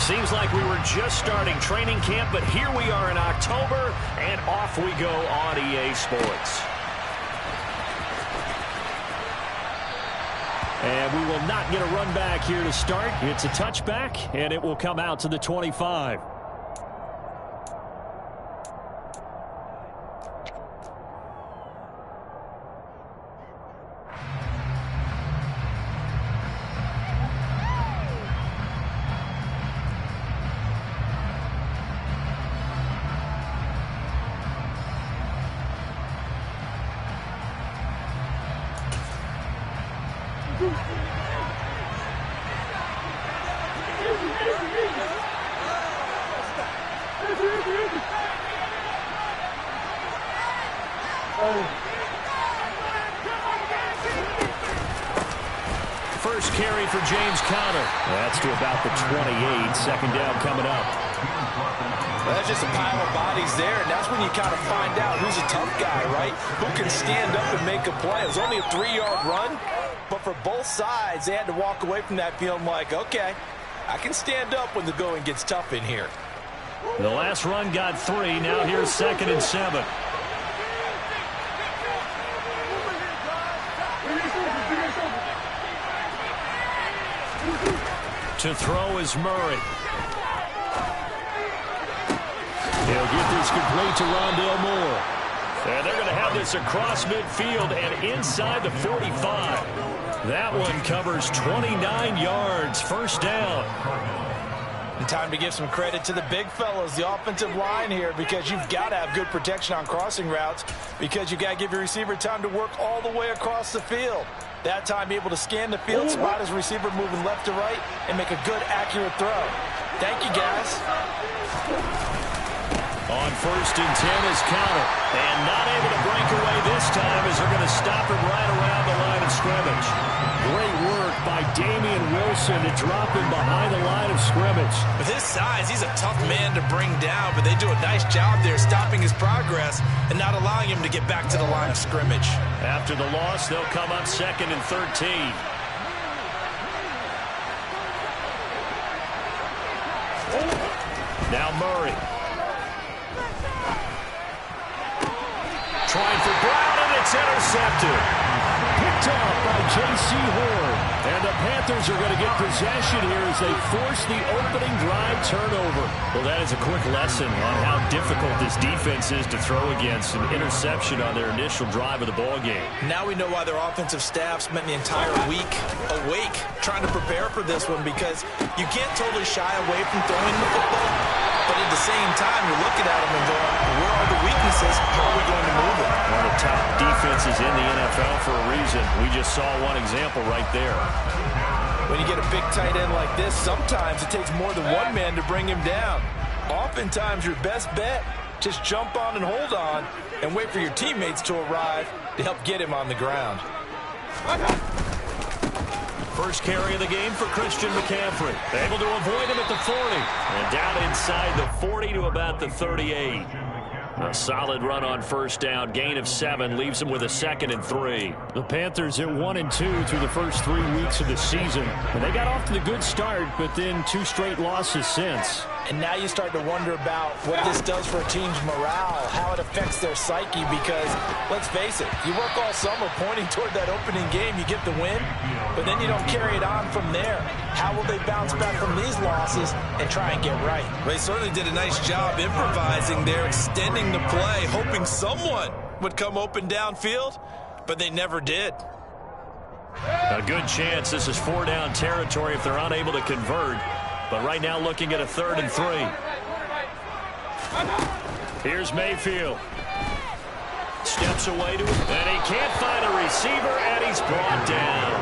Seems like we were just starting training camp, but here we are in October, and off we go on EA Sports. And we will not get a run back here to start. It's a touchback, and it will come out to the 25. First carry for James Conner. That's to about the 28. Second down coming up. Well, that's just a pile of bodies there, and that's when you kind of find out who's a tough guy, right? Who can stand up and make a play. It was only a 3-yard run, but for both sides, they had to walk away from that feeling like, okay, I can stand up when the going gets tough in here. The last run got 3. Now here's 2nd and 7. To throw is Murray. He'll get this complete to Rondale Moore. And they're going to have this across midfield and inside the 45. That one covers 29 yards. First down. And time to give some credit to the big fellas, the offensive line here, because you've got to have good protection on crossing routes, because you've got to give your receiver time to work all the way across the field. That time be able to scan the field, spot his receiver moving left to right, and make a good, accurate throw. Thank you, guys. On 1st and 10 is Conner. And not able to break away this time as they're going to stop him right around the line of scrimmage. Great work by Damian Wilson to drop him behind the line of scrimmage. With his size, he's a tough man to bring down, but they do a nice job there stopping his progress and not allowing him to get back to the line of scrimmage. After the loss, they'll come up 2nd and 13. Now Murray. Trying for Brown, and it's intercepted. Picked up by J.C. Horn. And the Panthers are going to get possession here as they force the opening drive turnover. Well, that is a quick lesson on how difficult this defense is to throw against. An interception on their initial drive of the ballgame. Now we know why their offensive staff spent the entire week awake trying to prepare for this one, because you can't totally shy away from throwing the football. But at the same time, you're looking at them and going, where are the weaknesses? How are we going to move it? One of the top defenses in the NFL for a reason. We just saw one example right there. When you get a big tight end like this, sometimes it takes more than one man to bring him down. Oftentimes, your best bet, just jump on and hold on and wait for your teammates to arrive to help get him on the ground. First carry of the game for Christian McCaffrey. Able to avoid him at the 40. And down inside the 40 to about the 38. A solid run on first down. Gain of 7 leaves them with a 2nd and 3. The Panthers at 1-2 through the first 3 weeks of the season. And they got off to the good start, but then 2 straight losses since. And now you start to wonder about what this does for a team's morale, how it affects their psyche, because, let's face it, you work all summer pointing toward that opening game, you get the win, but then you don't carry it on from there. How will they bounce back from these losses and try and get right? Well, they certainly did a nice job improvising there, extending the play, hoping someone would come open downfield, but they never did. A good chance this is 4-down territory if they're unable to convert. But right now looking at a 3rd and 3. Here's Mayfield. Steps away to him, and he can't find a receiver, and he's brought down.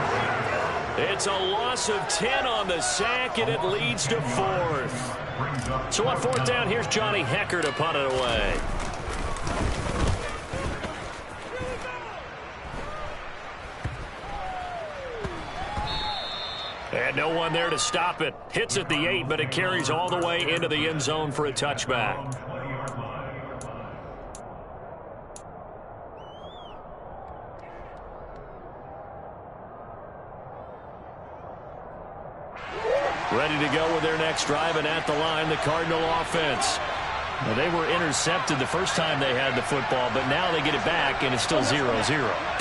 It's a loss of 10 on the sack, and it leads to 4th. So on 4th down, here's Johnny Hecker to punt it away. And no one there to stop it. Hits at the 8, but it carries all the way into the end zone for a touchback. Ready to go with their next drive, and at the line, the Cardinal offense. Now, they were intercepted the first time they had the football, but now they get it back, and it's still 0-0.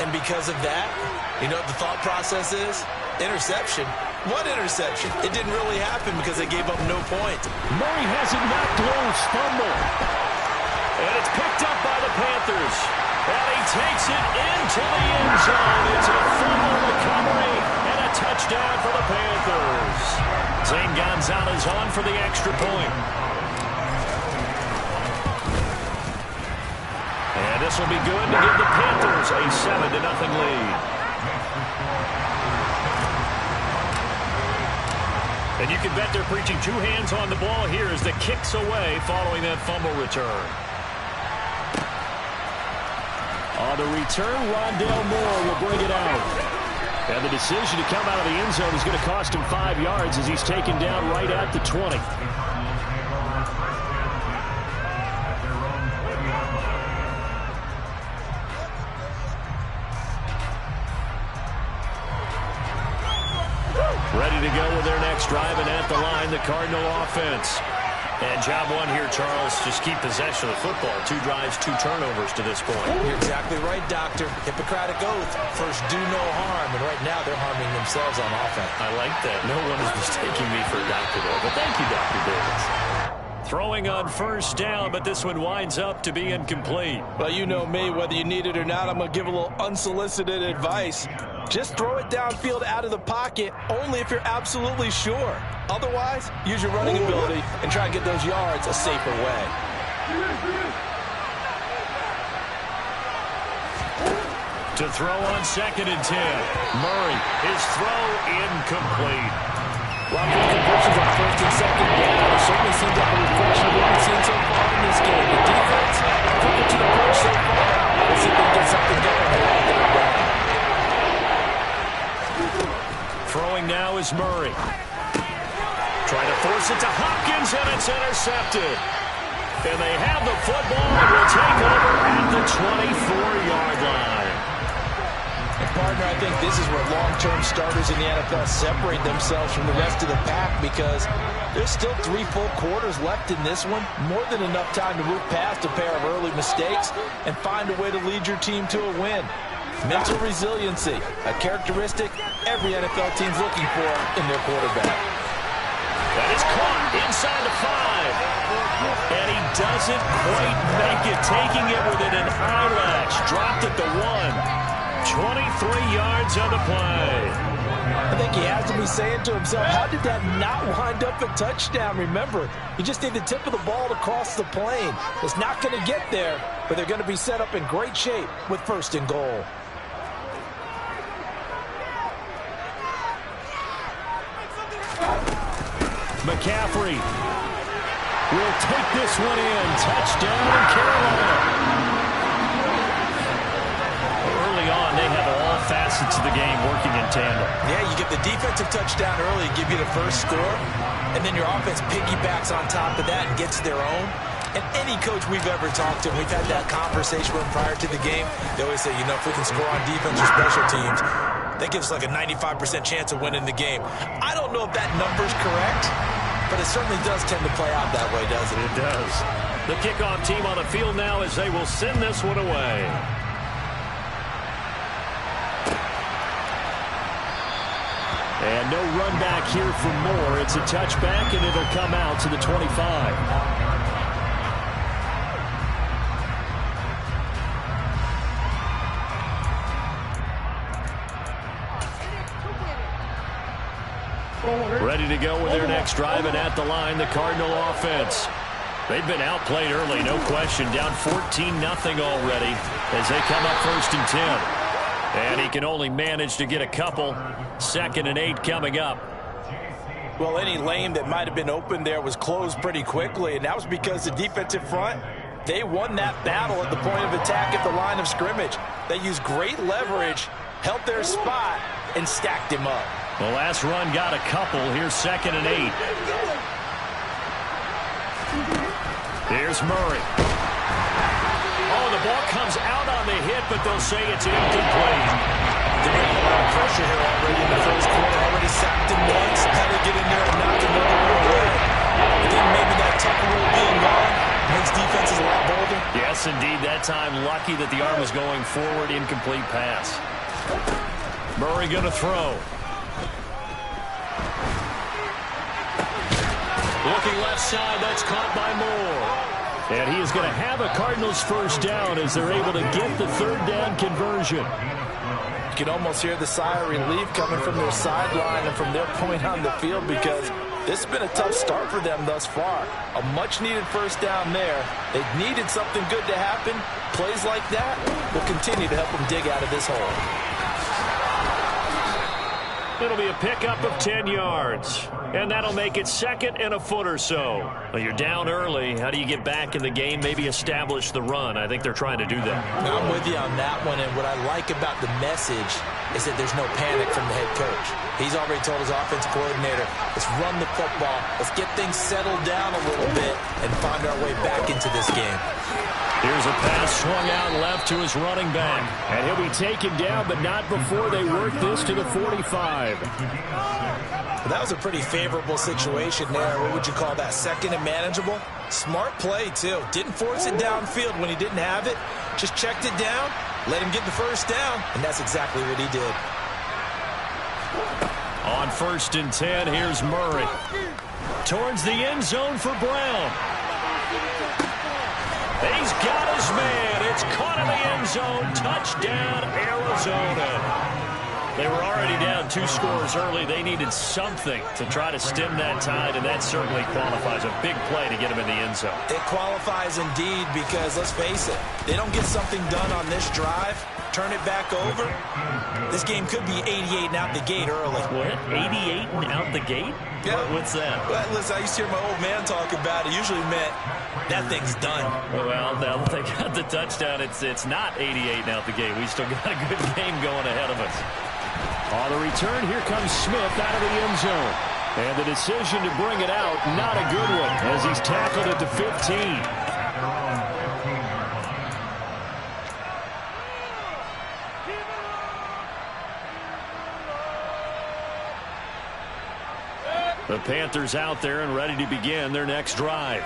And because of that, you know what the thought process is? Interception. What interception? It didn't really happen because they gave up no points. Murray has it knocked loose. Fumble. And it's picked up by the Panthers. And he takes it into the end zone. It's a fumble recovery and a touchdown for the Panthers. Zane Gonzalez on for the extra point. And this will be good to give the Panthers a 7-0 lead. And you can bet they're preaching two hands on the ball here as the kick's away following that fumble return. On the return, Rondale Moore will bring it out. And the decision to come out of the end zone is going to cost him 5 yards as he's taken down right at the 20. Ready to go with their next drive, and at the line, the Cardinal offense. And job one here, Charles, just keep possession of the football. 2 drives, 2 turnovers to this point. You're exactly right, Doctor. Hippocratic oath. First, do no harm. And right now, they're harming themselves on offense. I like that. No one is mistaking me for a doctor there. But thank you, Dr. Davis. Throwing on first down, but this one winds up to be incomplete. Well, you know me. Whether you need it or not, I'm going to give a little unsolicited advice. Just throw it downfield out of the pocket only if you're absolutely sure. Otherwise, use your running ability and try to get those yards a safer way. To throw on 2nd and 10. Murray, his throw incomplete. A lot of good conversions on 1st and 2nd down. It certainly seems like a reflection of what we've seen so far in this game. The defense, coming to the punch so far. Let's see if they get something going here on third down. Throwing now is Murray. Trying to force it to Hopkins, and it's intercepted. And they have the football and will take over at the 24-yard line. And partner, I think this is where long-term starters in the NFL separate themselves from the rest of the pack because there's still 3 full quarters left in this one. More than enough time to move past a pair of early mistakes and find a way to lead your team to a win. Mental resiliency, a characteristic every NFL team's looking for in their quarterback. That is caught inside the 5. And he doesn't quite make it, taking it within an eyelash. Dropped at the 1. 23 yards on the play. I think he has to be saying to himself, how did that not wind up a touchdown? Remember, you just need the tip of the ball to cross the plane. It's not going to get there, but they're going to be set up in great shape with 1st and goal. McCaffrey will take this one in. Touchdown, Carolina. Early on, they have all facets of the game working in tandem. Yeah, you get the defensive touchdown early, give you the first score, and then your offense piggybacks on top of that and gets their own. And any coach we've ever talked to, we've had that conversation with them prior to the game, they always say, you know, if we can score on defense or special teams, that gives us like a 95% chance of winning the game. I don't know if that number's correct, but it certainly does tend to play out that way, doesn't it? It does. The kickoff team on the field now as they will send this one away. And no run back here for Moore. It's a touchback, and it'll come out to the 25. Ready to go with their next drive, and at the line, the Cardinal offense. They've been outplayed early, no question. Down 14-0 already as they come up 1st and 10. And he can only manage to get a couple. 2nd and 8 coming up. Well, any lane that might have been open there was closed pretty quickly, and that was because the defensive front, they won that battle at the point of attack at the line of scrimmage. They used great leverage, held their spot, and stacked him up. The last run got a couple. Here's 2nd and 8. Here's Murray. Oh, the ball comes out on the hit, but they'll say it's incomplete. They're getting a lot of pressure here already in the first quarter. Already sacked him once. Had to get in there and knock another one away. I think maybe that Tucker rule being gone makes defenses a lot bolder. Yes, indeed. That time, lucky that the arm was going forward. Incomplete pass. Murray going to throw. Looking left side. That's caught by Moore. And he is going to have a Cardinals first down as they're able to get the third down conversion. You can almost hear the sigh of relief coming from their sideline and from their point on the field, because this has been a tough start for them thus far. A much-needed first down there. They needed something good to happen. Plays like that will continue to help them dig out of this hole. It'll be a pickup of 10 yards. And that'll make it second and a foot or so. Well, you're down early. How do you get back in the game? Maybe establish the run. I think they're trying to do that. I'm with you on that one. And what I like about the message is that there's no panic from the head coach. He's already told his offense coordinator, let's run the football. Let's get things settled down a little bit and find our way back into this game. Here's a pass swung out left to his running back. And he'll be taken down, but not before they work this to the 45. Well, that was a pretty favorable situation there. What would you call that? Second and manageable? Smart play, too. Didn't force it downfield when he didn't have it. Just checked it down, let him get the first down, and that's exactly what he did. On 1st and 10, here's Murray. Towards the end zone for Brown. He's got his man. It's caught in the end zone. Touchdown, Arizona. They were already down 2 scores early. They needed something to try to stem that tide, and that certainly qualifies. A big play to get them in the end zone. It qualifies indeed, because let's face it, they don't get something done on this drive, turn it back over, this game could be 88 and out the gate early. What? 88 and out the gate? Yeah. What's that? Well, listen, I used to hear my old man talk about it. Usually meant that thing's done. Well, now that they got the touchdown, it's not 88 and out the gate. We still got a good game going ahead of us. On the return, here comes Smith out of the end zone. And the decision to bring it out, not a good one, as he's tackled at the 15. The Panthers out there and ready to begin their next drive.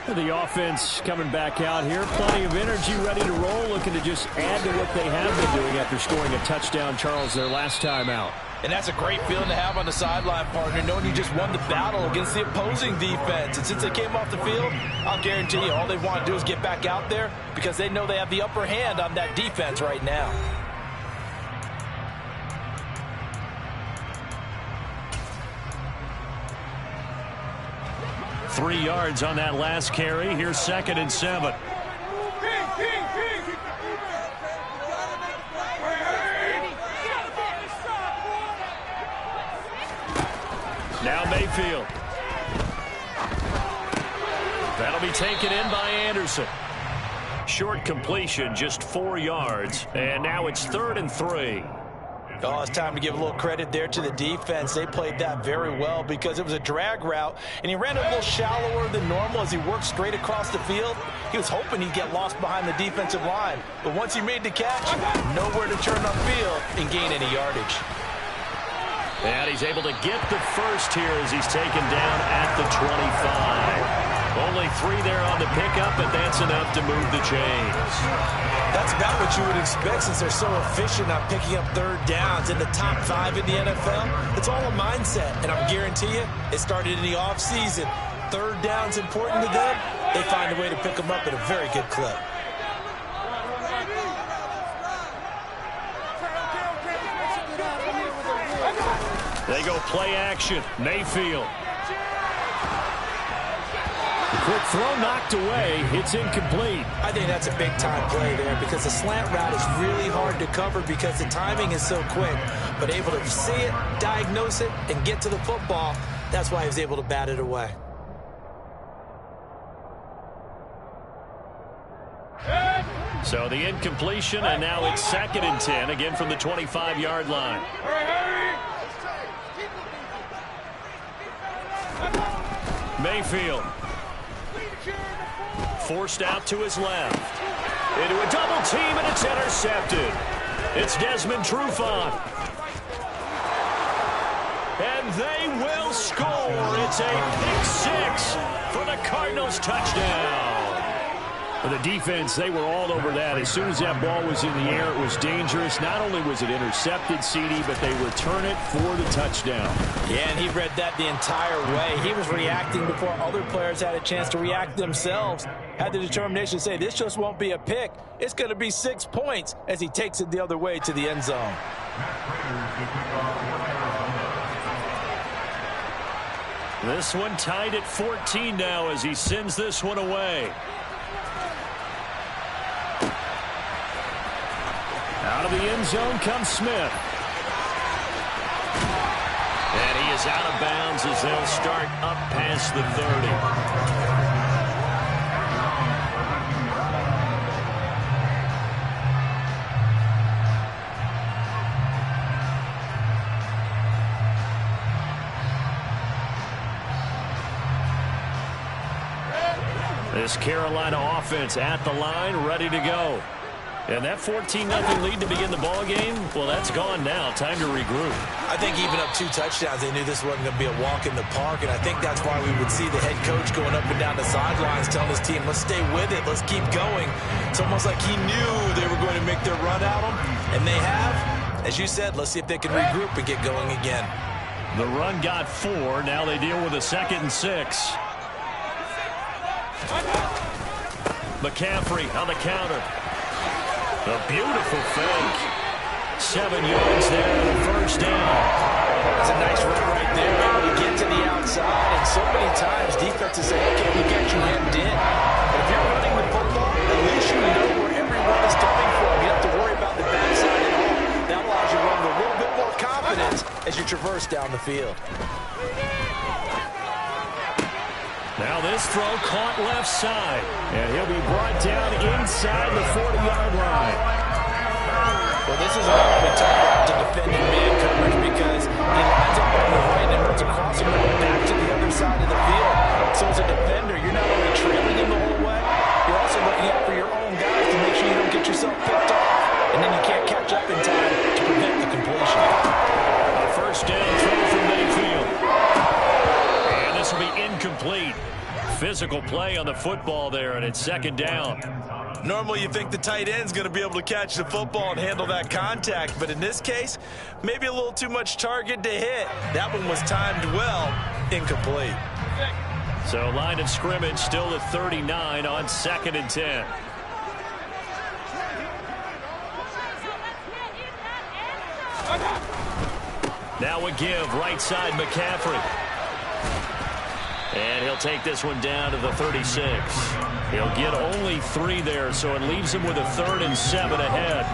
The offense coming back out here. Plenty of energy, ready to roll, looking to just add to what they have been doing after scoring a touchdown, Charles, their last time out. And that's a great feeling to have on the sideline, partner, knowing you just won the battle against the opposing defense. And since they came off the field, I'll guarantee you all they want to do is get back out there, because they know they have the upper hand on that defense right now. Three yards on that last carry. Here's 2nd and 7. Now Mayfield. That'll be taken in by Anderson. Short completion, just 4 yards. And now it's 3rd and 3. Oh, it's time to give a little credit there to the defense. They played that very well, because it was a drag route, and he ran a little shallower than normal as he worked straight across the field. He was hoping he'd get lost behind the defensive line, but once he made the catch, nowhere to turn upfield and gain any yardage. And he's able to get the first here as he's taken down at the 25. Only 3 there on the pickup, but that's enough to move the chains. That's about what you would expect, since they're so efficient on picking up 3rd downs in the top 5 in the NFL. It's all a mindset, and I guarantee you, it started in the offseason. 3rd down's important to them. They find a way to pick them up at a very good clip. They go play action. Mayfield. The quick throw knocked away. It's incomplete. I think that's a big-time play there, because the slant route is really hard to cover because the timing is so quick. But able to see it, diagnose it, and get to the football, that's why he was able to bat it away. So the incompletion, and now it's 2nd and 10, again from the 25-yard line. Mayfield. Forced out to his left. Into a double team, and it's intercepted. It's Desmond Trufant. And they will score. It's a pick six for the Cardinals touchdown. For the defense, they were all over that. As soon as that ball was in the air, it was dangerous. Not only was it intercepted, CD, but they return it for the touchdown. Yeah, and he read that the entire way. He was reacting before other players had a chance to react themselves. Had the determination to say, this just won't be a pick. It's going to be 6 points as he takes it the other way to the end zone. This one tied at 14 now as he sends this one away. Out of the end zone comes Smith. And he is out of bounds as they'll start up past the 30. This Carolina offense at the line, ready to go. And that 14-0 lead to begin the ball game, well, that's gone now. Time to regroup. I think even up 2 touchdowns, they knew this wasn't going to be a walk in the park, and I think that's why we would see the head coach going up and down the sidelines telling his team, let's stay with it, let's keep going. It's almost like he knew they were going to make their run at him, and they have. As you said, let's see if they can regroup and get going again. The run got 4. Now they deal with a 2nd and 6. McCaffrey on the counter. A beautiful fake. 7 yards there on the first down. That's a nice run right there. Able to get to the outside, and so many times defenses say, okay, we got you hemmed in. But if you're running the football, at least you know where everyone is coming from. You don't have to worry about the backside at all. That allows you to run with a little bit more confidence as you traverse down the field. Now this throw caught left side, and he'll be brought down inside the 40-yard line. Well, this is a really tough route to defend in man coverage because he lines up on the right and runs across him and back to the other side of the field. So as a defender, you're not only trailing him the whole way, you're also looking out for your own guys to make sure you don't get yourself picked off, and then you can't catch up in time to prevent the completion. A first down throw from Mayfield. And this will be incomplete. Physical play on the football there, and it's 2nd down. Normally you think the tight end's going to be able to catch the football and handle that contact, but in this case, maybe a little too much target to hit. That one was timed well, incomplete. So line of scrimmage still at 39 on 2nd and 10. Now a give, right side McCaffrey. And he'll take this one down to the 36. He'll get only 3 there, so it leaves him with a 3rd and 7 ahead.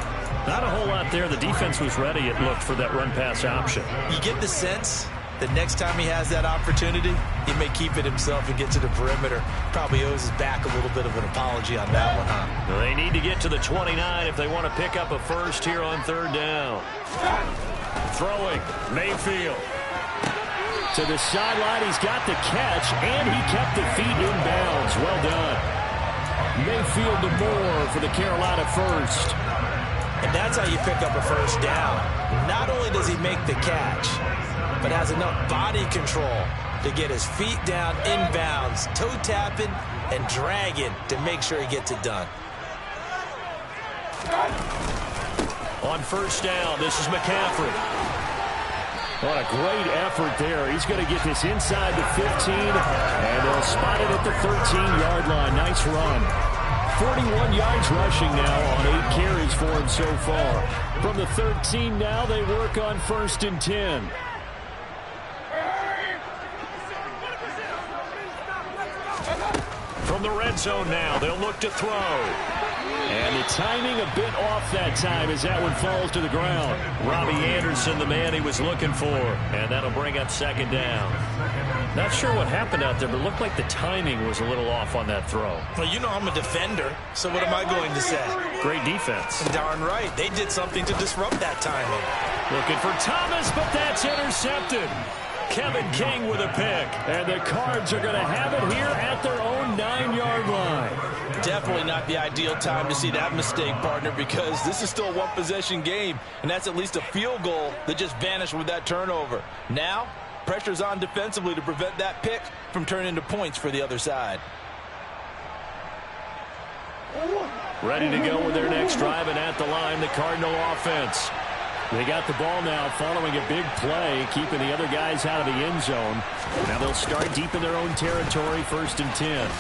Not a whole lot there. The defense was ready, it looked, for that run-pass option. You get the sense that next time he has that opportunity, he may keep it himself and get to the perimeter. Probably owes his back a little bit of an apology on that one, huh? They need to get to the 29 if they want to pick up a first here on 3rd down. Throwing, Mayfield. To the sideline, he's got the catch, and he kept the feet in bounds. Well done. Mayfield to Moore for the Carolina first. And that's how you pick up a first down. Not only does he make the catch, but has enough body control to get his feet down in bounds, toe tapping and dragging to make sure he gets it done. On first down, this is McCaffrey. What a great effort there. He's going to get this inside the 15, and they'll spot it at the 13-yard line. Nice run. 41 yards rushing now on 8 carries for him so far. From the 13 now, they work on 1st and 10. From the red zone now, they'll look to throw. And the timing a bit off that time as that one falls to the ground. Robbie Anderson, the man he was looking for. And that'll bring up 2nd down. Not sure what happened out there, but it looked like the timing was a little off on that throw. Well, you know I'm a defender, so what am I going to say? Great defense. Darn right. They did something to disrupt that timing. Looking for Thomas, but that's intercepted. Kevin King with a pick. And the Cards are going to have it here at their own 9-yard line. Definitely not the ideal time to see that mistake, partner, because this is still a one-possession game, and that's at least a field goal that just vanished with that turnover. Now, pressure's on defensively to prevent that pick from turning into points for the other side. Ready to go with their next drive, and at the line, the Cardinal offense. They got the ball now following a big play, keeping the other guys out of the end zone. Now they'll start deep in their own territory, 1st and 10.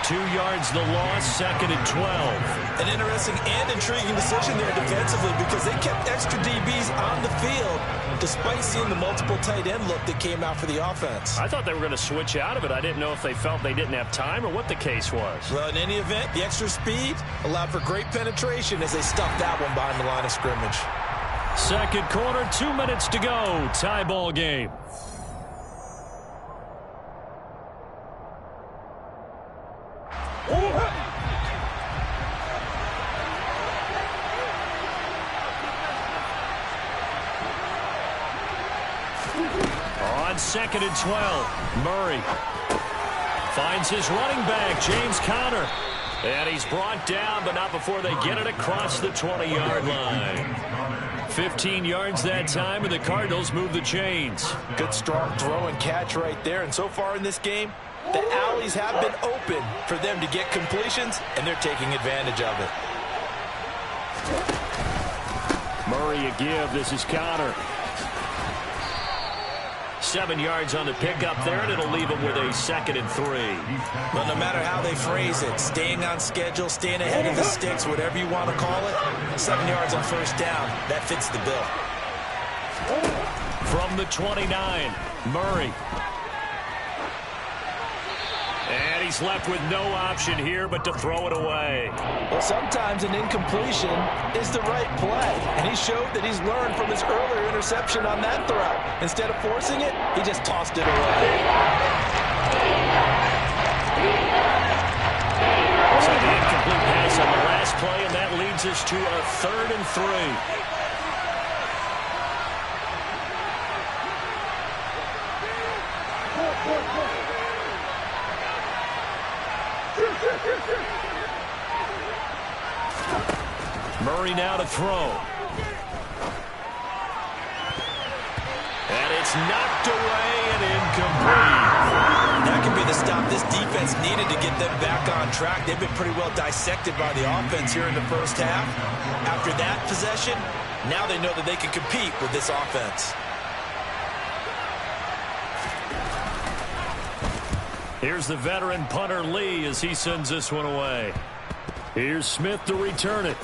2 yards the loss, 2nd and 12. An interesting and intriguing decision there defensively because they kept extra DBs on the field despite seeing the multiple tight end look that came out for the offense. I thought they were going to switch out of it. I didn't know if they felt they didn't have time or what the case was. Well, in any event, the extra speed allowed for great penetration as they stuffed that one behind the line of scrimmage. 2nd quarter, 2 minutes to go. Tie ball game. On 2nd and 12, Murray finds his running back, James Conner. And he's brought down, but not before they get it across the 20-yard line. 15 yards that time, and the Cardinals move the chains. Good, strong throw and catch right there. And so far in this game, the alleys have been open for them to get completions, and they're taking advantage of it. Murray a give. This is Conner. 7 yards on the pickup there, and it'll leave them with a 2nd and 3. Well, no matter how they phrase it, staying on schedule, staying ahead of the sticks, whatever you want to call it, 7 yards on 1st down, that fits the bill. From the 29, Murray. And he's left with no option here but to throw it away. Well, sometimes an incompletion is the right play, and he showed that he's learned from his earlier interception on that throw. Instead of forcing it, he just tossed it away. So the incomplete pass on the last play, and that leads us to a 3rd and 3. Murray now to throw. And it's knocked away and incomplete. That could be the stop this defense needed to get them back on track. They've been pretty well dissected by the offense here in the 1st half. After that possession, now they know that they can compete with this offense. Here's the veteran punter Lee as he sends this one away. Here's Smith to return it.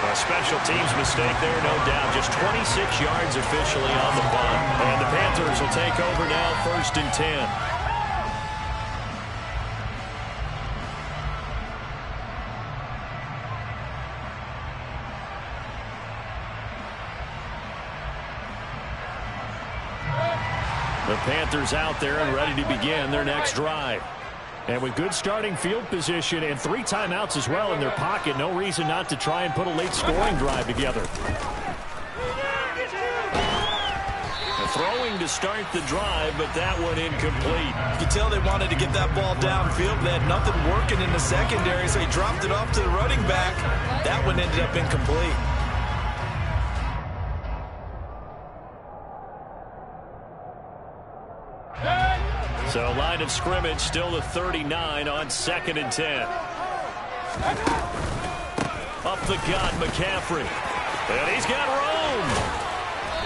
A special teams mistake there, no doubt. Just 26 yards officially on the punt. And the Panthers will take over now, 1st and 10. The Panthers out there and ready to begin their next drive. And with good starting field position and 3 timeouts as well in their pocket, no reason not to try and put a late scoring drive together. Throwing to start the drive, but that one incomplete. You can tell they wanted to get that ball downfield. They had nothing working in the secondary, so he dropped it off to the running back. That one ended up incomplete. So line of scrimmage still the 39 on 2nd and 10. Up the gut, McCaffrey. And he's got room.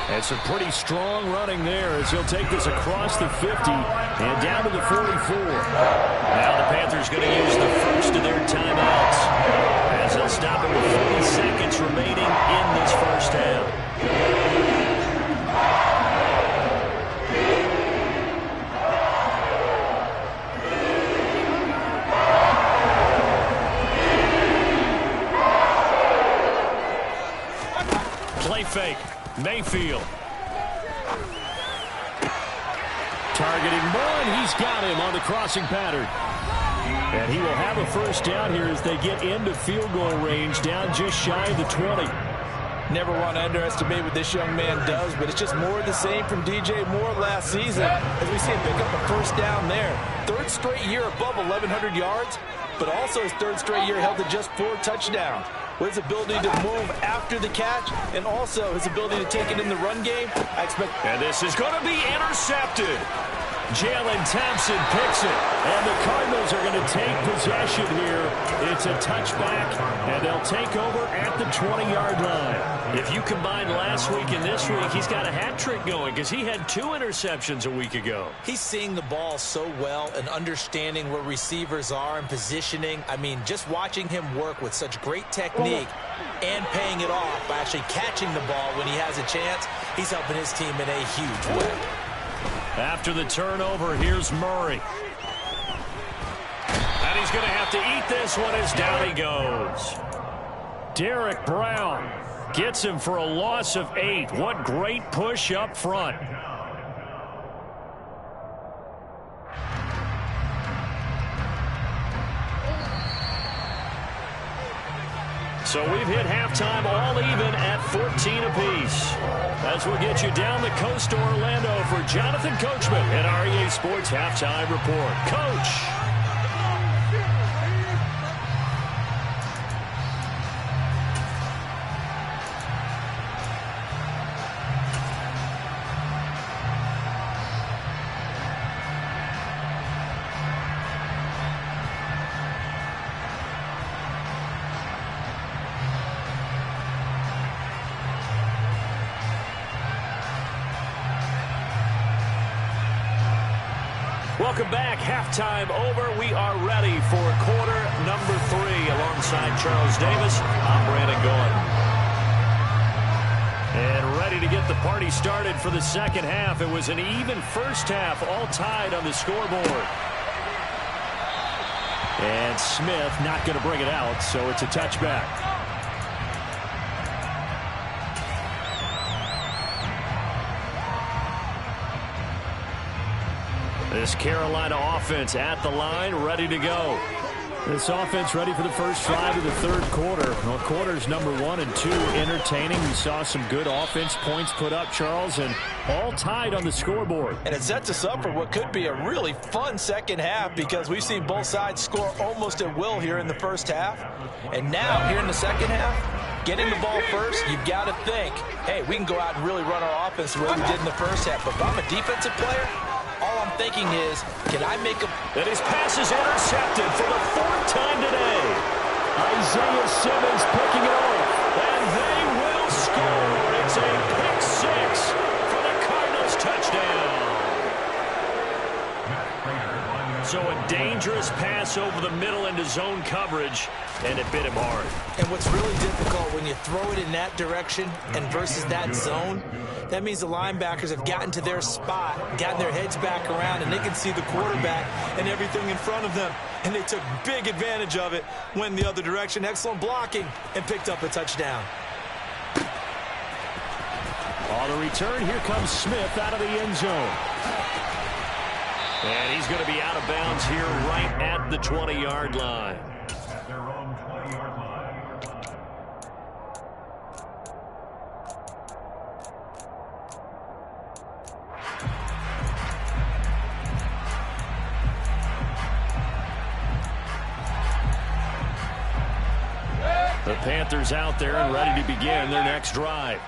And some pretty strong running there as he'll take this across the 50 and down to the 44. Now the Panthers going to use the first of their timeouts as they'll stop it with 40 seconds remaining in this 1st half. Play fake. Mayfield. Targeting one. He's got him on the crossing pattern. And he will have a 1st down here as they get into field goal range down just shy of the 20. Never want to underestimate what this young man does, but it's just more of the same from DJ Moore last season as we see him pick up a first down there. Third straight year above 1,100 yards, but also his third straight year held to just 4 touchdowns. With his ability to move after the catch and also his ability to take it in the run game, I expect... And this is going to be intercepted. Jalen Thompson picks it, and the Cardinals are going to take possession here. It's a touchback, and they'll take over at the 20-yard line. If you combine last week and this week, he's got a hat trick going because he had 2 interceptions a week ago. He's seeing the ball so well and understanding where receivers are and positioning. I mean, just watching him work with such great technique and paying it off by actually catching the ball when he has a chance, he's helping his team in a huge way. After the turnover, here's Murray. And he's going to have to eat this one as down he goes. Derek Brown gets him for a loss of 8. What great push up front. So we've hit halftime all even at 14 apiece. As we'll get you down the coast to Orlando for Jonathan Coachman at our EA Sports Halftime Report. Coach. Welcome back. Halftime over. We are ready for quarter number 3. Alongside Charles Davis, I'm Brandon Gordon. And ready to get the party started for the second half. It was an even first half, all tied on the scoreboard. And Smith not going to bring it out, so it's a touchback. This Carolina offense at the line, ready to go. This offense ready for the first drive of the third quarter. Well, quarters number 1 and 2 entertaining. We saw some good offense points put up, Charles, and all tied on the scoreboard. And it sets us up for what could be a really fun second half because we've seen both sides score almost at will here in the first half. And now, here in the second half, getting the ball first, you've got to think, hey, we can go out and really run our offense the way we did in the first half. But if I'm a defensive player, all I'm thinking is, can I make a... And his pass is intercepted for the 4th time today. Isaiah Simmons picking it off. And they will score. It's a pick 6 for the Cardinals touchdown. So a dangerous pass over the middle into zone coverage, and it bit him hard. And what's really difficult when you throw it in that direction and versus that zone, that means the linebackers have gotten to their spot, gotten their heads back around, and they can see the quarterback and everything in front of them. And they took big advantage of it, went the other direction, excellent blocking, and picked up a touchdown. On the return, here comes Smith out of the end zone. And he's going to be out of bounds here right at the 20-yard line. The Panthers out there and ready to begin their next drive.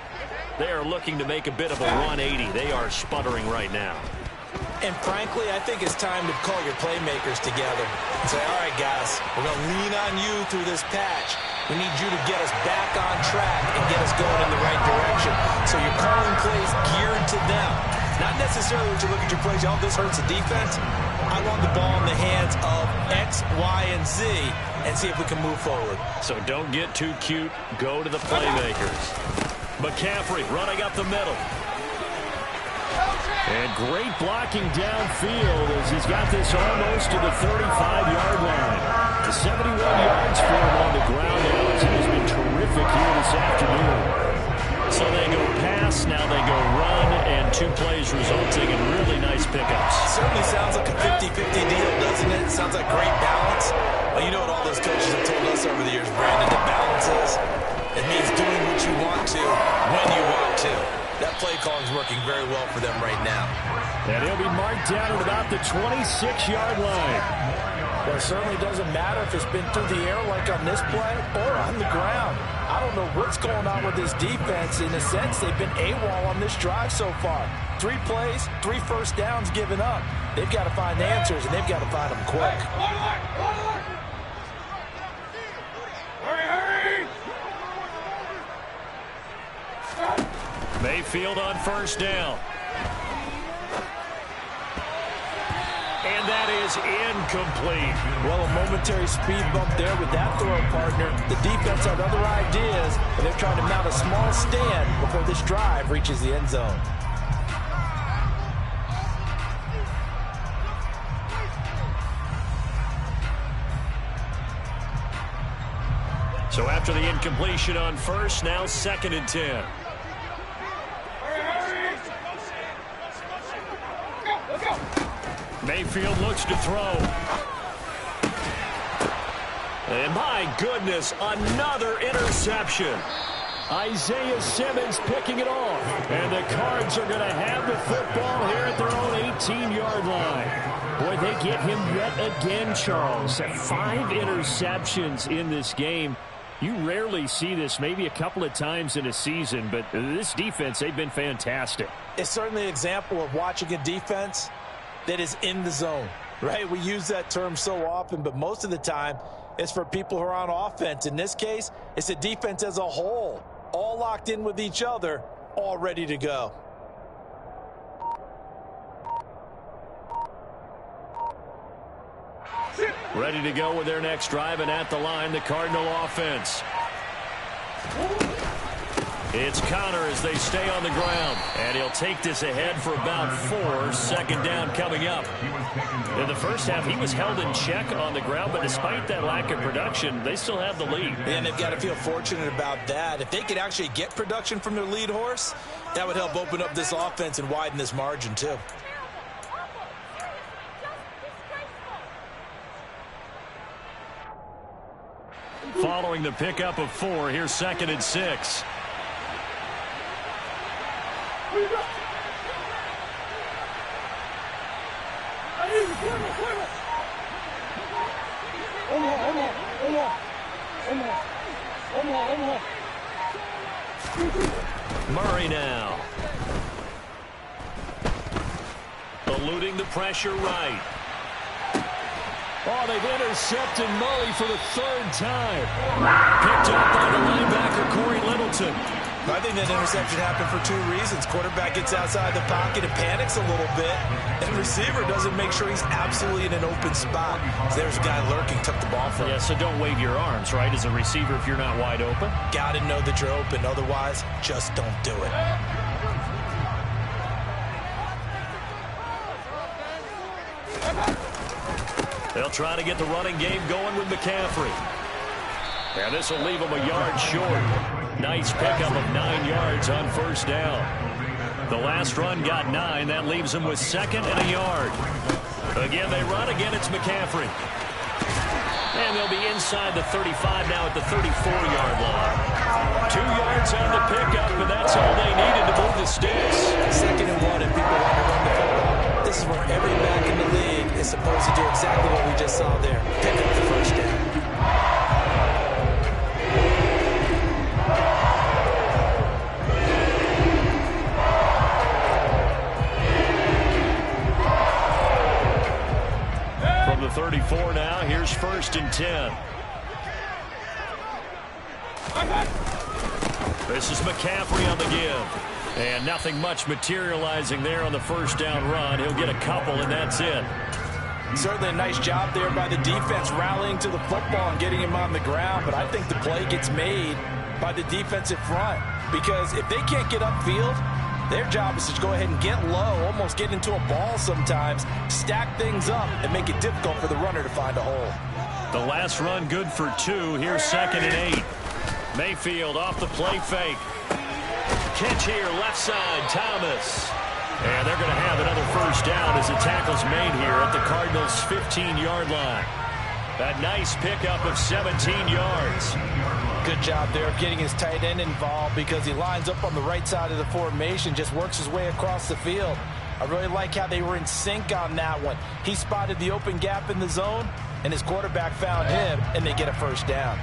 They are looking to make a bit of a 180. They are sputtering right now. And frankly, I think it's time to call your playmakers together and say, all right, guys, we're going to lean on you through this patch. We need you to get us back on track and get us going in the right direction. So you're calling plays geared to them. Not necessarily when you look at your plays, oh, this hurts the defense. I want the ball in the hands of X, Y, and Z and see if we can move forward. So don't get too cute. Go to the playmakers. McCaffrey running up the middle. And great blocking downfield as he's got this almost to the 35-yard line. 71 yards for him on the ground now as he has been terrific here this afternoon. So they go pass, now they go run, and 2 plays resulting in really nice pickups. Certainly sounds like a 50-50 deal, doesn't it? Sounds like great balance. Well, you know what all those coaches have told us over the years, Brandon, that balance is. It means doing what you you want to, when you want to. That play calling is working very well for them right now. And he'll be marked down at about the 26-yard line. Well, it certainly doesn't matter if it's been through the air like on this play or on the ground. I don't know what's going on with this defense. In a sense, they've been AWOL on this drive so far. 3 plays, 3 first downs given up. They've got to find answers, and they've got to find them quick. Mayfield on first down. And that is incomplete. Well, a momentary speed bump there with that throw partner. The defense had other ideas, and they're trying to mount a small stand before this drive reaches the end zone. So after the incompletion on first, now 2nd and 10. Mayfield looks to throw. And my goodness, another interception. Isaiah Simmons picking it off. And the Cards are going to have the football here at their own 18-yard line. Boy, they get him yet again, Charles. 5 interceptions in this game. You rarely see this, maybe a couple of times in a season, but this defense, they've been fantastic. It's certainly an example of watching a defense that is in the zone, right? We use that term so often, but most of the time it's for people who are on offense. In this case, it's a defense as a whole, all locked in with each other, all ready to go. Ready to go with their next drive, and at the line, the Cardinal offense. It's Connor as they stay on the ground, and he'll take this ahead for about 4. 2nd down coming up. In the first half, he was held in check on the ground, but despite that lack of production, they still have the lead. And they've got to feel fortunate about that. If they could actually get production from their lead horse, that would help open up this offense and widen this margin too. Following the pickup of 4, here's 2nd and 6. Murray now. Eluding the pressure right. Oh, they've intercepted Murray for the 3rd time. Picked up by the linebacker, Corey Littleton. I think that interception happened for 2 reasons. Quarterback gets outside the pocket and panics a little bit, and the receiver doesn't make sure he's absolutely in an open spot. So there's a guy lurking, took the ball from him. Yeah, so don't wave your arms, right, as a receiver if you're not wide open. Got to know that you're open. Otherwise, just don't do it. They'll try to get the running game going with McCaffrey. And this will leave him a yard short. Nice pickup of 9 yards on first down. The last run got 9. That leaves him with 2nd and a yard. Again, they run. Again, it's McCaffrey. And they'll be inside the 35 now at the 34-yard line. 2 yards on the pickup, and that's all they needed to move the sticks. 2nd and 1, and people want to run the football. This is where every back in the league is supposed to do exactly what we just saw there. Pick up the first down. From the 34 now, here's 1st and 10. This is McCaffrey on the give. And nothing much materializing there on the first down run. He'll get a couple, and that's it. Certainly a nice job there by the defense rallying to the football and getting him on the ground. But I think the play gets made by the defensive front. Because if they can't get upfield, their job is to go ahead and get low, almost get into a ball sometimes, stack things up, and make it difficult for the runner to find a hole. The last run good for 2. Here's 2nd and 8. Mayfield off the play fake. Catch here, left side, Thomas. And they're going to have another first down as the tackle's made here at the Cardinals' 15-yard line. A nice pickup of 17 yards. good job there of getting his tight end involved because he lines up on the right side of the formation, just works his way across the field. I really like how they were in sync on that one. He spotted the open gap in the zone, and his quarterback found him, and they get a first down.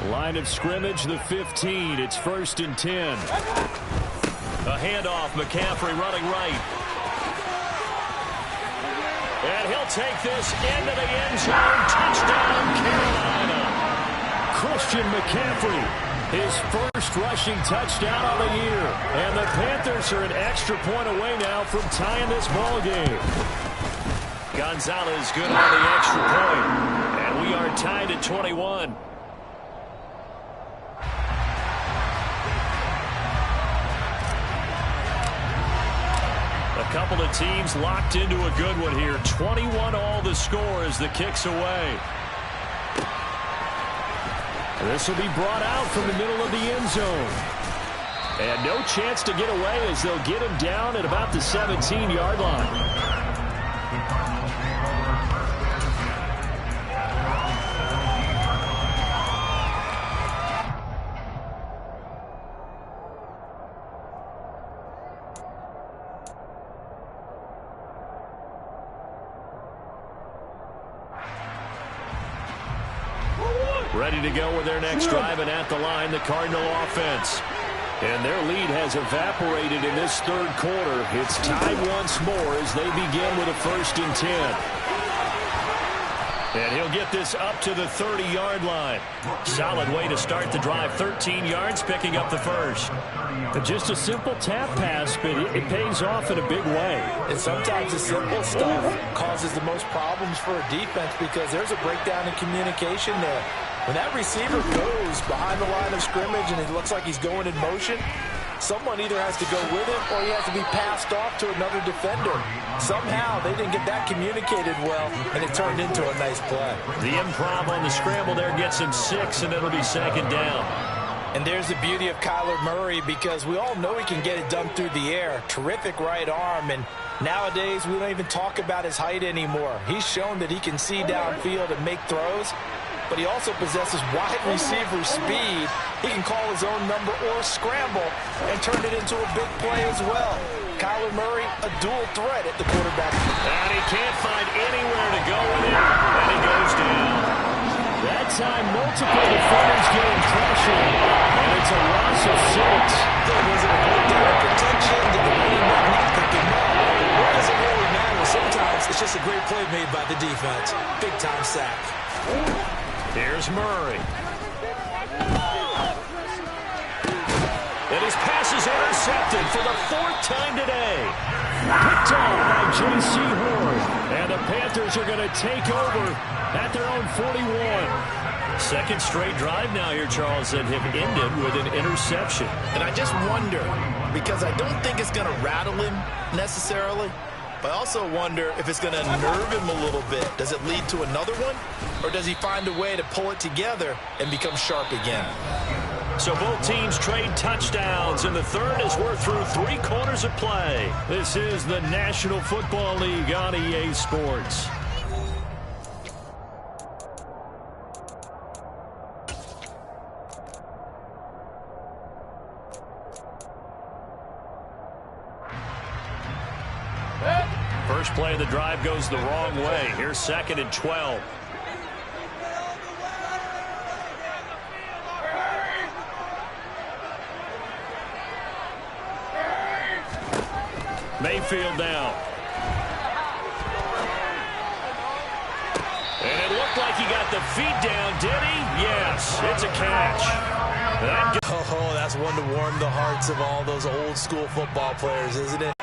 Line of scrimmage, the 15. It's 1st and 10. A handoff, McCaffrey running right. And he'll take this into the end zone. Touchdown, Carolina. Christian McCaffrey, his first rushing touchdown of the year. And the Panthers are an extra point away now from tying this ball game. Gonzalez good on the extra point. And we are tied at 21. A couple of teams locked into a good one here. 21 all the score as the kick's away. This will be brought out from the middle of the end zone. And no chance to get away as they'll get him down at about the 17-yard line. Ready to go with their next drive, and at the line, the Cardinal offense. And their lead has evaporated in this third quarter. It's tied once more as they begin with a 1st and 10. And he'll get this up to the 30-yard line. Solid way to start the drive. 13 yards, picking up the first. Just a simple tap pass, but it pays off in a big way. And sometimes the simple stuff causes the most problems for a defense because there's a breakdown in communication there. When that receiver goes behind the line of scrimmage and it looks like he's going in motion, someone either has to go with him or he has to be passed off to another defender. Somehow they didn't get that communicated well, and it turned into a nice play. The improv on the scramble there gets him 6, and it'll be 2nd down. And there's the beauty of Kyler Murray because we all know he can get it done through the air. Terrific right arm, and nowadays we don't even talk about his height anymore. He's shown that he can see downfield and make throws, but he also possesses wide receiver speed. He can call his own number or scramble and turn it into a big play as well. Kyler Murray, a dual threat at the quarterback. And he can't find anywhere to go with it, and he goes down. That time, multiple defenders getting pressure, and it's a loss of 6. Was it a breakdown of protection? Did the running back not pick him up? What does it really matter? Sometimes it's just a great play made by the defense. Big-time sack. Here's Murray. And his pass is intercepted for the 4th time today. Picked off by J.C. Horn. And the Panthers are going to take over at their own 41. Second straight drive now here, Charles, that have ended with an interception. And I just wonder, because I don't think it's going to rattle him necessarily, but I also wonder if it's going to nerve him a little bit. Does it lead to another one? Or does he find a way to pull it together and become sharp again? So both teams trade touchdowns, and the third as we're through 3 quarters of play. This is the National Football League on EA Sports. First play of the drive goes the wrong way. Here's 2nd and 12. Mayfield now. And it looked like he got the feet down, did he? Yes, it's a catch. Oh, that's one to warm the hearts of all those old school football players, isn't it?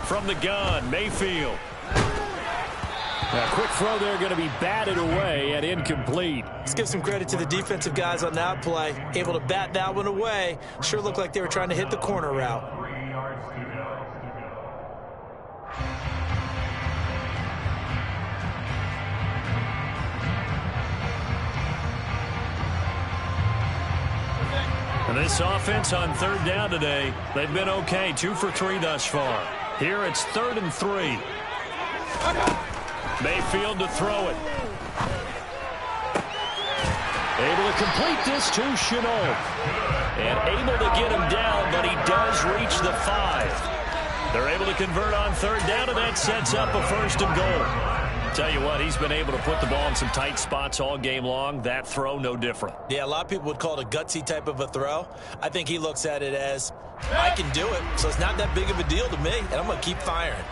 From the gun, Mayfield. A quick throw there going to be batted away and incomplete. Let's give some credit to the defensive guys on that play. Able to bat that one away. Sure looked like they were trying to hit the corner route. And this offense on 3rd down today, they've been okay. 2 for 3 thus far. Here it's 3rd and 3. Mayfield to throw it. Able to complete this to Chenault. And able to get him down, but he does reach the 5. They're able to convert on third down, and that sets up a 1st and goal. Tell you what, he's been able to put the ball in some tight spots all game long. That throw, no different. Yeah, a lot of people would call it a gutsy type of a throw. I think he looks at it as, I can do it, so it's not that big of a deal to me, and I'm going to keep firing.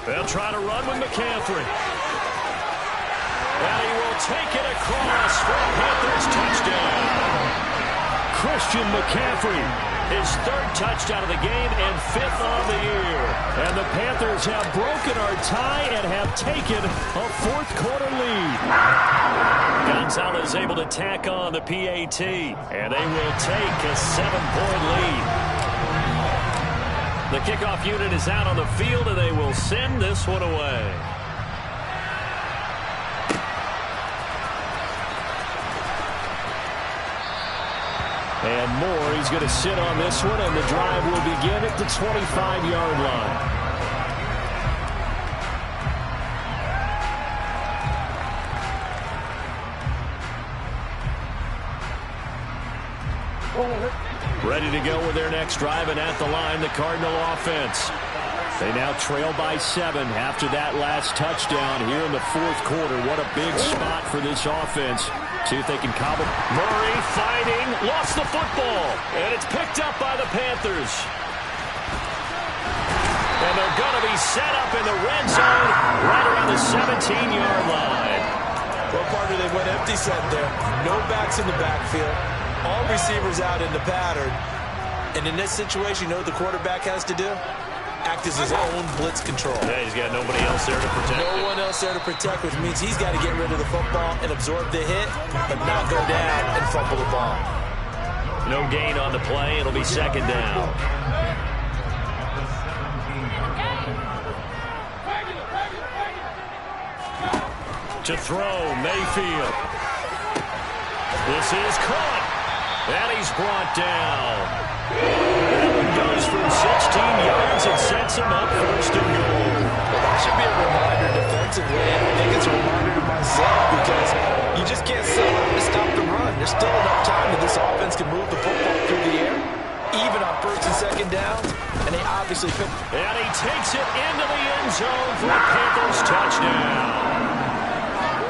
They'll try to run with McCaffrey. And he will take it across for a Panthers touchdown. Christian McCaffrey, his 3rd touchdown of the game and 5th on the year. And the Panthers have broken our tie and have taken a 4th quarter lead. Gonzalez able to tack on the PAT, and they will take a 7-point lead. The kickoff unit is out on the field, and they will send this one away. And Moore, he's going to sit on this one, and the drive will begin at the 25-yard line. Ready to go with their next drive, and at the line, the Cardinal offense. They now trail by 7 after that last touchdown here in the 4th quarter. What a big spot for this offense. See if they can cobble. Murray fighting, lost the football, and it's picked up by the Panthers. And they're going to be set up in the red zone right around the 17-yard line. Well, partner, they went empty set there. No backs in the backfield. All receivers out in the pattern. And in this situation, you know what the quarterback has to do? Act as his own blitz control. Yeah, he's got nobody else there to protect. No one else there to protect, which means he's got to get rid of the football and absorb the hit, but not go down and fumble the ball. No gain on the play. It'll be 2nd down. To throw, Mayfield. This is caught. And he's brought down. That one goes for 16 yards and sets him up 1st and goal. Well, that should be a reminder defensively. I think it's a reminder to myself because you just can't settle to stop the run. There's still enough time that this offense can move the football through the air, even on 1st and 2nd downs, and they obviously pick. And he takes it into the end zone for a Panthers touchdown.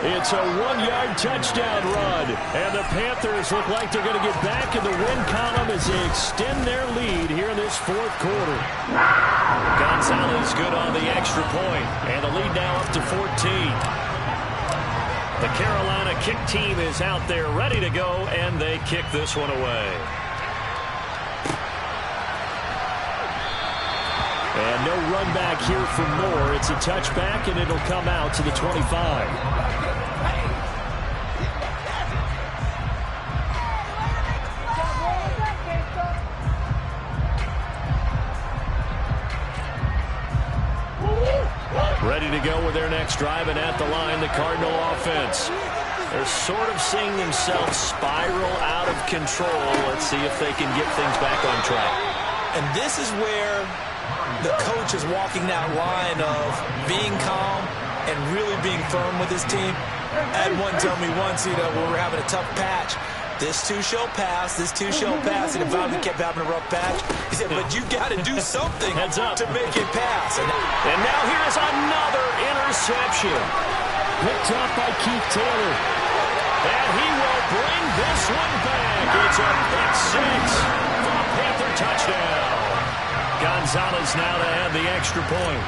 It's a 1-yard touchdown run, and the Panthers look like they're going to get back in the win column as they extend their lead here in this 4th quarter. Gonzalez good on the extra point, and the lead now up to 14. The Carolina kick team is out there ready to go, and they kick this one away. And no run back here for Moore. It's a touchback, and it'll come out to the 25. Ready to go with their next drive, and at the line, the Cardinal offense. They're sort of seeing themselves spiral out of control. Let's see if they can get things back on track. And this is where the coach is walking that line of being calm and really being firm with his team. I had one tell me once, when we were having a tough patch, this too shall pass, this too shall pass, and if I kept having a rough patch, he said, but you got to do something to make it pass. And now here's another interception. Picked up by Keith Taylor. And he will bring this one back. It's a pick 6 for a Panther touchdown. Gonzalez now to add the extra point.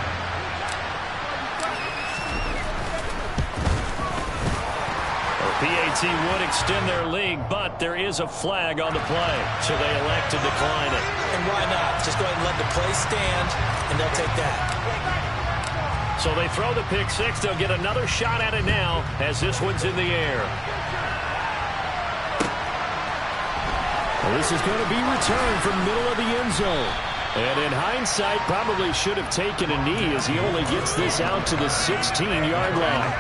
PAT would extend their lead, but there is a flag on the play, so they elect to decline it. And why not? Just go ahead and let the play stand, and they'll take that. So they throw the pick 6. They'll get another shot at it now as this one's in the air. Well, this is going to be returned from middle of the end zone. And in hindsight, probably should have taken a knee as he only gets this out to the 16-yard line.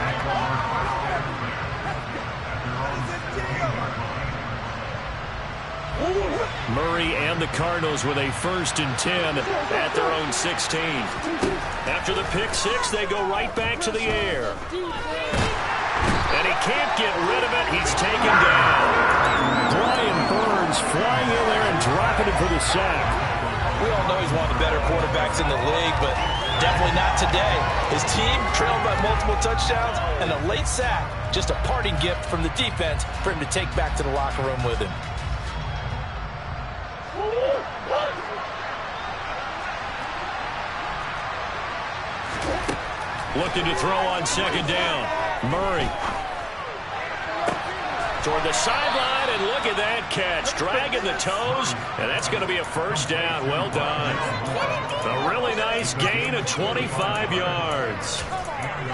Murray and the Cardinals with a 1st and 10 at their own 16. After the pick 6, they go right back to the air. And And he can't get rid of it. He's taken down. Brian Burns flying in there and dropping it for the sack. We all know he's one of the better quarterbacks in the league, but definitely not today. His team trailed by multiple touchdowns, and a late sack, just a parting gift from the defense for him to take back to the locker room with him. Looking to throw on second down. Murray. Toward the sideline, and look at that catch. Dragging the toes, and that's going to be a first down. Well done. A really nice gain of 25 yards.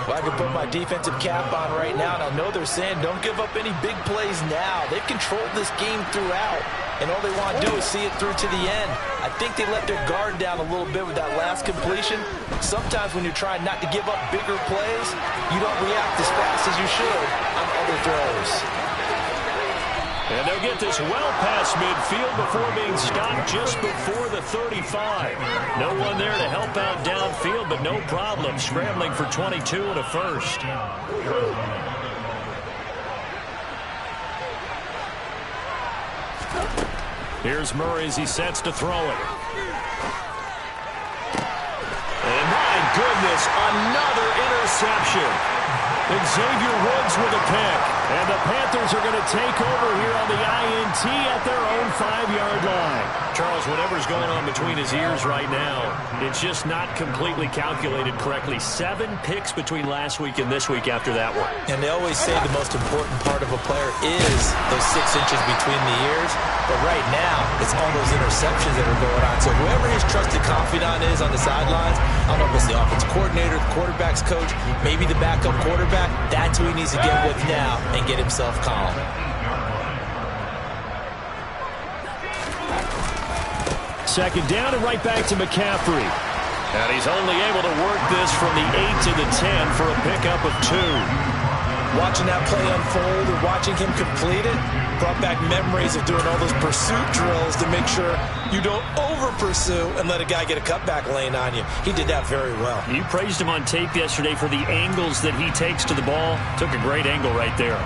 Well, I can put my defensive cap on right now, and I know they're saying don't give up any big plays now. They've controlled this game throughout, and all they want to do is see it through to the end. I think they let their guard down a little bit with that last completion. Sometimes when you're trying not to give up bigger plays, you don't react as fast as you should on other throws. And they'll get this well past midfield before being stopped just before the 35. No one there to help out downfield, but no problem. Scrambling for 22 and a first. Here's Murray as he sets to throw it. And my goodness, another interception. Xavier Woods with a pick. And the Panthers are going to take over here on the INT at their own 5-yard line. Charles, whatever's going on between his ears right now, it's just not completely calculated correctly. 7 picks between last week and this week after that one. And they always say the most important part of a player is those 6 inches between the ears. But right now, it's all those interceptions that are going on. So whoever his trusted confidant is on the sidelines, I don't know if it's the offensive coordinator, the quarterback's coach, maybe the backup quarterback, that's who he needs to get with now and get himself calm. Second down and right back to McCaffrey. And he's only able to work this from the 8 to the 10 for a pickup of 2. Watching that play unfold and watching him complete it brought back memories of doing all those pursuit drills to make sure you don't over-pursue and let a guy get a cutback lane on you. He did that very well. You praised him on tape yesterday for the angles that he takes to the ball. Took a great angle right there.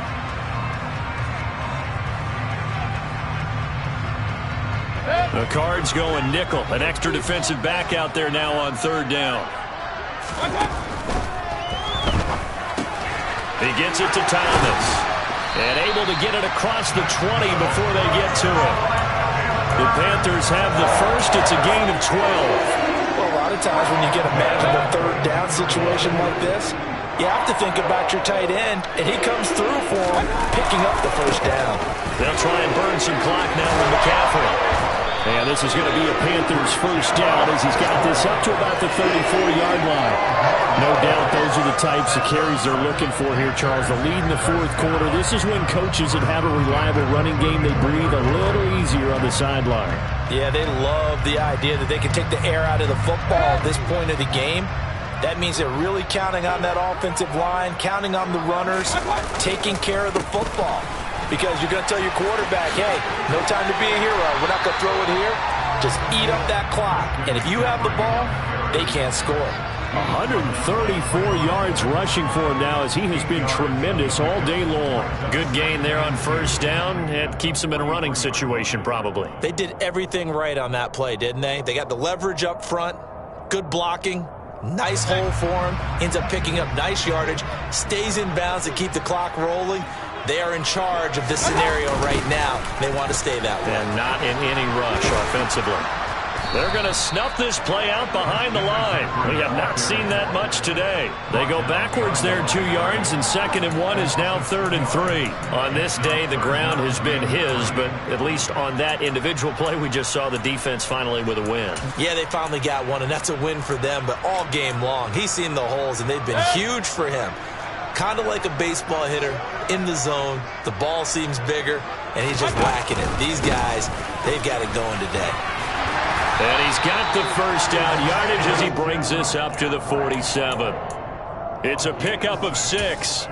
The Cards going nickel. An extra defensive back out there now on third down. He gets it to Thomas. And able to get it across the 20 before they get to it. The Panthers have the first. It's a gain of 12. Well, a lot of times when you get a manageable third down situation like this, you have to think about your tight end, and he comes through for him, picking up the first down. They'll try and burn some clock now with McCaffrey. And this is going to be a Panthers first down as he's got this up to about the 34-yard line. No doubt those are the types of carries they're looking for here, Charles. The lead in the fourth quarter. This is when coaches that have a reliable running game, they breathe a little easier on the sideline. Yeah, they love the idea that they can take the air out of the football at this point of the game. That means they're really counting on that offensive line, counting on the runners, taking care of the football. Because you're going to tell your quarterback, hey, no time to be a hero. We're not going to throw it here. Just eat up that clock. And if you have the ball, they can't score. 134 yards rushing for him now as he has been tremendous all day long. Good gain there on first down. It keeps them in a running situation probably. They did everything right on that play, didn't they? They got the leverage up front, good blocking, nice hole for him, ends up picking up nice yardage, stays in bounds to keep the clock rolling. They are in charge of this scenario right now. They want to stay that way. And not in any rush offensively. They're going to snuff this play out behind the line. We have not seen that much today. They go backwards there 2 yards, and 2nd and 1 is now 3rd and 3. On this day, the ground has been his, but at least on that individual play, we just saw the defense finally with a win. Yeah, they finally got one, and that's a win for them, but all game long, he's seen the holes, and they've been huge for him. Kind of like a baseball hitter in the zone. The ball seems bigger, and he's just whacking it. These guys, they've got it going today. And he's got the first down yardage as he brings this up to the 47. It's a pickup of 6.